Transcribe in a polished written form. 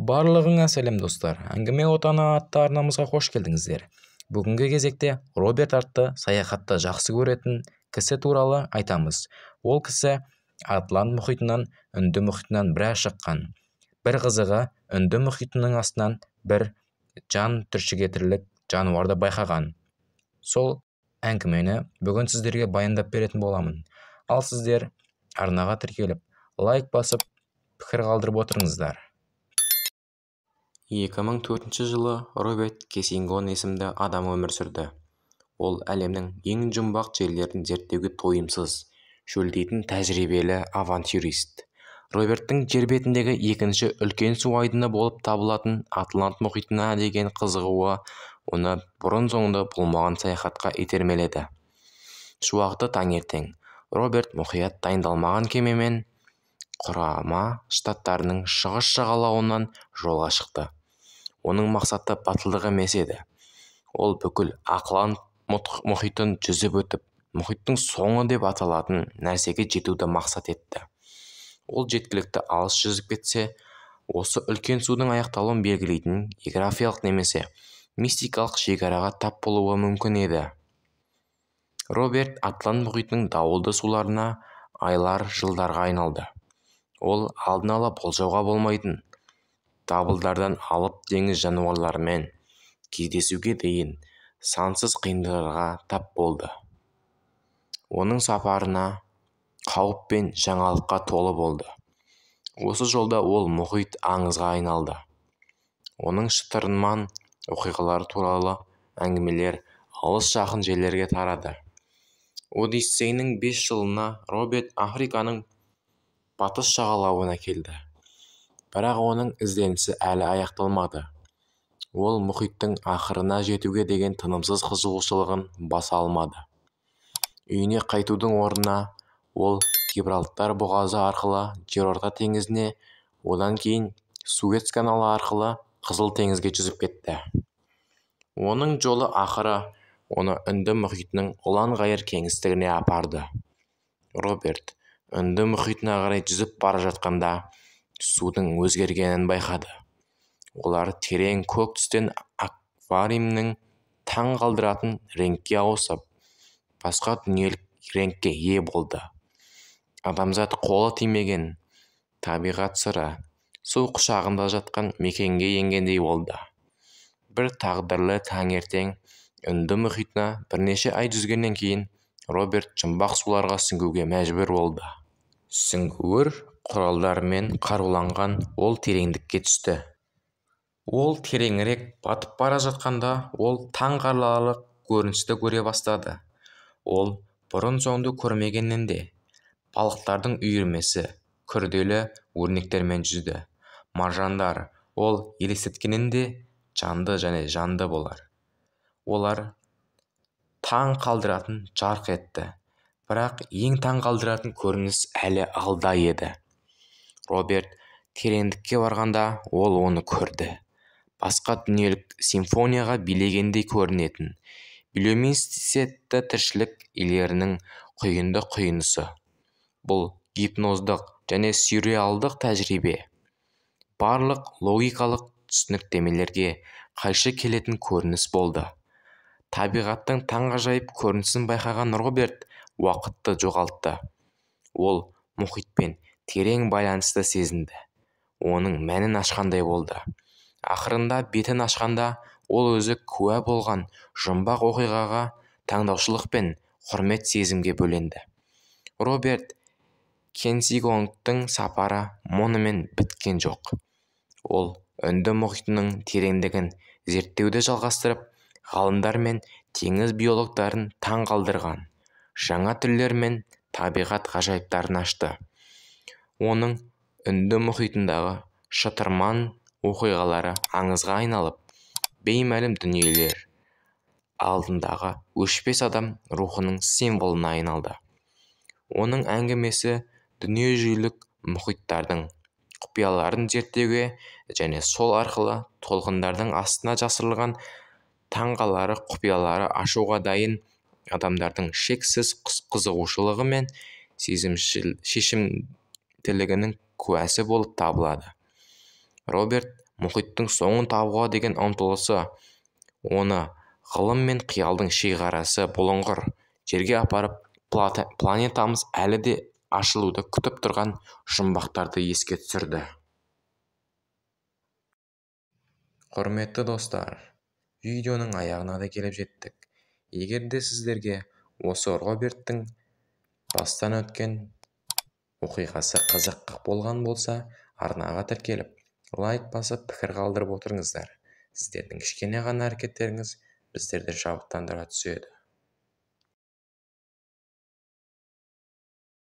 Барлығыңа сәлем достар. Әңгіме отаны атты арнамызға қош келдіңіздер. Бүгінгі кезекте Роберт атты саяхатты жақсы көретін кісі туралы айтамыз. Ол кісі Атлант мұхитынан Үнді мұхитынан біраз шыққан. Бір қызығы, Үнді мұхитының астынан бір жан түршігерлік жануарды байқаған. Сол әңгімені бүгін сіздерге баяндап беретін боламын. Ал сіздер арнаға тіркеліп, лайк басып, пікір қалдырып отырыңыздар. 2004 жылы Роберт Кессингон есімді адам өмір сүрді. Ол әлемнің ең жұмбақ жерлерін зерттеуге тойымсыз шөлдейтін тәжірибелі авантюрист. Роберттің жер бетіндегі екінші үлкен су айдыны болып табылатын Атлант мұхитына деген қызығуы оны бұрын-соңды болмаған саяхатқа итермеледі. Шуақты таңертең Роберт мұқият дайындалмаған кемемен Құрама Штаттарының шығыс жағалауынан жолға шықты. Оның мақсаты батылдық емес еді. Ол бүкіл Атлант мұхитын жүзіп өтіп, мұхиттың соңы деп аталатын нәрсеге жетуді мақсат етті. Ол жеткілікті алыс жүзіп кетсе, осы үлкен судың аяқталуын белгілейтін географиялық немесе мистикалық шекараға тап болуы мүмкін еді. Роберт Атлант мұхитының дауылды суларына айлар жылдарға айналды. Ол алдын ала болжауға болмайтын дабылдардан алып теңіз жануарларымен кездесуге дейін сансыз қиындықтарға тап болды. Оның сапарына қауіп пен жаңалыққа толы болды. Осы жолда ол мұхит аңызға айналды. Оның шытырман оқиғалары туралы әңгімелер алыс жақын жерлерге тарады. Одиссейнің 5 жылына Роберт Африканың батыс жағалауына келді. Бірақ оның ізденісі әлі аяқталмады. Ол мұхиттың ақырына жетуге деген тынымсыз қызығушылығын баса алмады. Үйіне қайтудың орнына ол Гибралтар бұғазы арқылы Жерорта теңізіне, одан кейін Суэц каналы арқылы Қызыл теңізге жүзіп кетті. Оның жолы ақыры оны Үнді мұхитының ұлан-ғайыр кеңістігіне апарды. Роберт Үнді мұхитына қарай жүзіп бара жатқанда судың өзгергенін байқады. Олар терең көк түстен аквариумның таң қалдыратын реңкке ауысып, басқа дүниелік реңкке ие болды. Адамзат қолы тимеген табиғат сыры су құшағында жатқан мекенге енгендей болды. Бір тағдырлы таңертең Үнді мұхитына бірнеше ай жүзгеннен кейін Роберт жұмбақ суларға сүңгуге мәжбүр болды. Сүңгуір құралдарымен қаруланған ол тереңдікке түсті. Ол тереңірек батып бара жатқанда ол таңғаларлық көріністі көре бастады. Ол бұрын-соңды көрмегеннен де балықтардың үйірмесі күрделі өрнектермен жүзді. Маржандар ол елестеткеннен де жанды және жанды болар. Олар таң қалдыратын жарқ етті. Бірақ ең таң қалдыратын көрініс әлі алда еді. Роберт тереңдікке барғанда ол оны көрді. Басқа дүниелік симфонияға билегендей көрінетін биолюминесцентті тіршілік иелерінің құйынды құйынысы. Бұл гипноздық және сюрреалдық тәжірибе. Барлық логикалық түсініктемелерге қайшы келетін көрініс болды. Табиғаттың таңғажайып көрінісін байқаған Роберт уақытты жоғалтты. Ол мұхитпен терең байланысты сезінді. Оның мәнін ашқандай болды. Ақырында бетін ашқанда ол өзі куә болған жұмбақ оқиғаға таңдаушылық пен құрмет сезімге бөленді. Роберт Кессингонның сапары мұнымен біткен жоқ. Ол Үнді мұхитының тереңдігін зерттеуді жалғастырып, ғалымдар мен теңіз биологтарын таң қалдырған жаңа түрлер мен табиғат ғажайыптарын ашты. Оның Үнді мұхитындағы шытырман оқиғалары аңызға айналып, беймәлім дүниелер алдындағы өшпес адам рухының символына айналды. Оның әңгімесі дүниежүзілік мұхиттардың құпияларын зерттеуге және сол арқылы толқындардың астына жасырылған таңғалары құпиялары ашуға дайын адамдардың шексіз қызығушылығы мен шешімділігінің куәсі болып табылады. Роберт мұхиттың соңын табуға деген ұмтылысы, оны ғылым мен қиялдың шекарасы бұлыңғыр жерге апарып планетамыз әлі де ашылуды күтіп тұрған жұмбақтарды еске түсірді. Құрметті достар, видеоның аяғына да келіп жеттік. Егер де сіздерге осы Роберттің бастан өткен оқиғасы қызық болған болса, арнаға тіркеліп, лайк басып пікір қалдырып отырыңыздар. Сіздердің кішкене ғана әрекеттеріңіз біздерді шабыттандыра түседі.